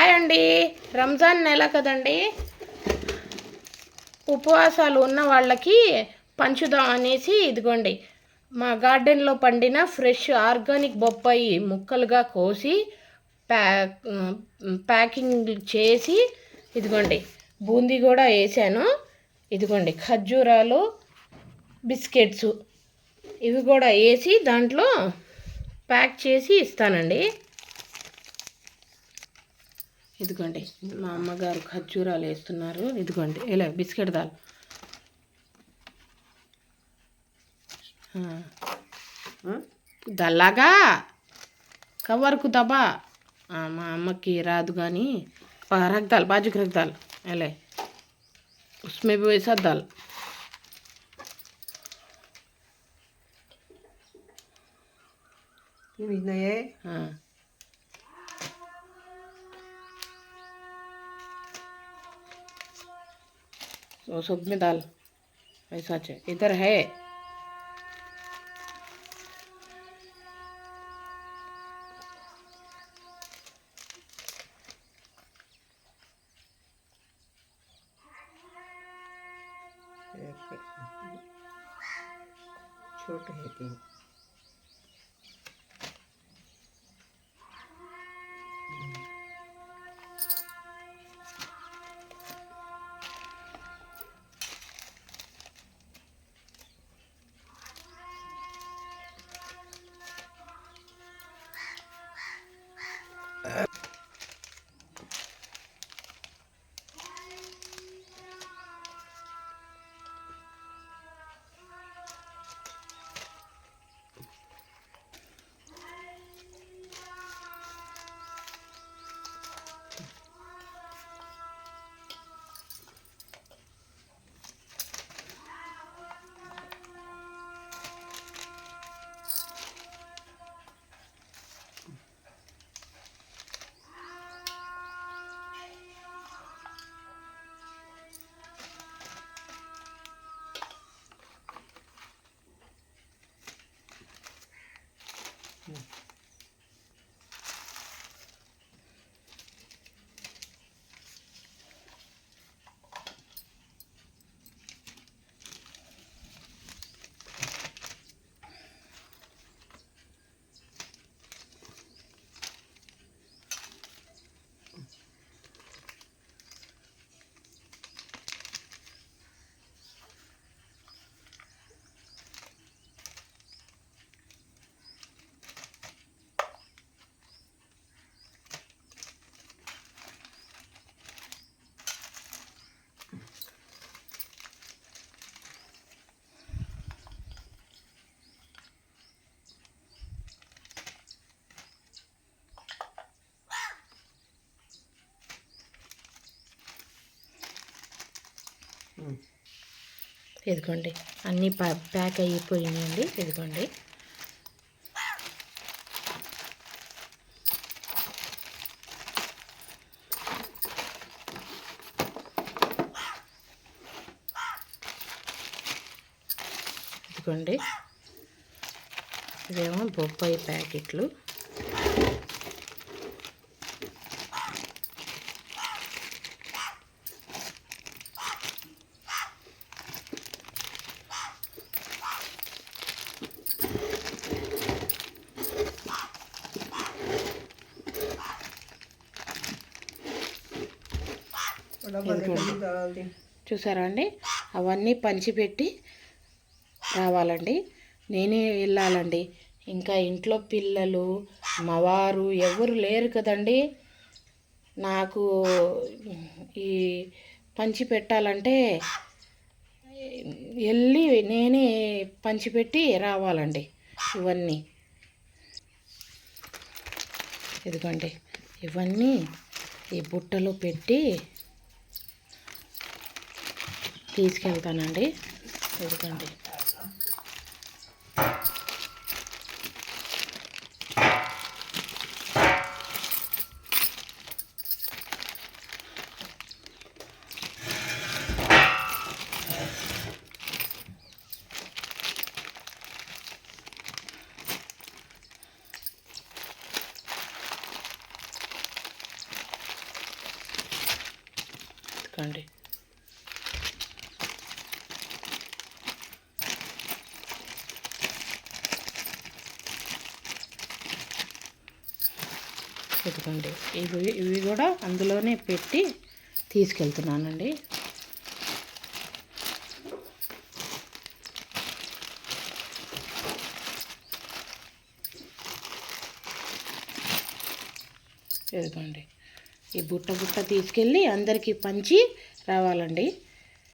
Hi అండి. రంజాన్ నెల కదండి, ఉపవాసాలు ఉన్న వాళ్ళకి పంచుదాం అనేసి ఇదిగోండి మా గార్డెన్లో పండిన ఫ్రెష్ ఆర్గానిక్ బొప్పాయి ముక్కలుగా కోసి ప్యాకింగ్ చేసి ఇదిగోండి బూందీ కూడా వేసాను. ఇదిగోండి ఖర్జూరాలు, బిస్కెట్స్ ఇవి కూడా వేసి దాంట్లో ప్యాక్ చేసి ఇస్తానండి. ఇదిగోండి మా అమ్మగారు ఖర్జూరాలు వేస్తున్నారు. ఇదిగోండి ఇలా బిస్కెట్ దాల్ దల్లాగా కవర్కు దబా మా అమ్మకి రాదు కానీ रख दाल बाजू रख दाल एले उसमें भी वैसा दाल हाँ तो सब में दाल ऐसा है इधर है। छोटे है तीन ఇదిగోండి అన్నీ ప్యాక్ అయిపోయినాయండి. ఇదిగోండి ఇదిగోండి ఇదేమో బొప్పాయి ప్యాకెట్లు. చూసారా అండి, అవన్నీ పంచిపెట్టి రావాలండి. నేనే వెళ్ళాలండి. ఇంకా ఇంట్లో పిల్లలు మావారు ఎవరు లేరు కదండి. నాకు ఈ పంచి పెట్టాలంటే వెళ్ళి నేనే పంచిపెట్టి రావాలండి. ఇవన్నీ ఇదిగోండి ఇవన్నీ ఈ బుట్టలో పెట్టి తీసుకెళ్తానండి. ఇదిగోండి ఇదిగోండి. ఇదిగోండి, ఇవి కూడా అందులోనే పెట్టి తీసుకెళ్తున్నానండి. ఇదిగోండి, ఈ బుట్ట తీసుకెళ్ళి అందరికీ పంచి రావాలండి.